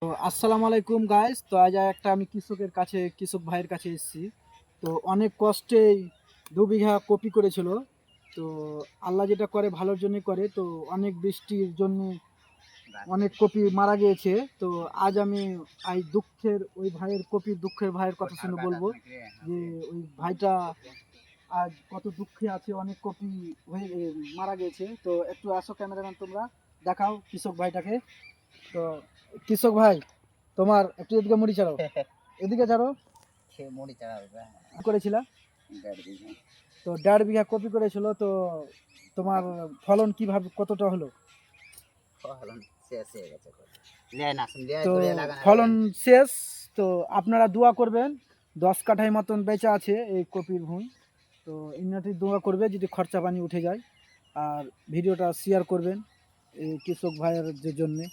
তো আসসালামু আলাইকুম গাইস। তো আজ একটা আমি কৃষক ভাইয়ের কাছে এসেছি। তো অনেক কষ্টেই 2 বিঘা কপি করেছিল। তো আল্লাহ যেটা করে ভালোর জন্যই করে। তো অনেক বৃষ্টির জন্য অনেক কপি মারা গিয়েছে। তো আজ আমি দুঃখের ভাইয়ের কথা শুনে বলবো যে ওই ভাইটা আজ কত দুঃখে আছে, অনেক কপি মারা গিয়েছে। তো একটু আসো ক্যামেরাম্যান, তোমরা দেখাও কৃষক ভাইটাকে। তো কৃষক ভাই, তোমার একটু এদিকে মুড়ি ছাড়াও, এদিকে ছাড়ো। কি করেছিল? তো 1.5 বিঘা কপি করেছিল। তো তোমার ফলন কিভাবে কতটা হলো? তো ফলন শেষ। তো আপনারা দোয়া করবেন, 10 কাঠায় মতন বেচা আছে এই কপির ভুঁই। তো ইনাটি দোয়া করবে যদি খরচা পানি উঠে যায়। আর ভিডিওটা শেয়ার করবেন এই কৃষক ভাইয়ের যে জন্যে।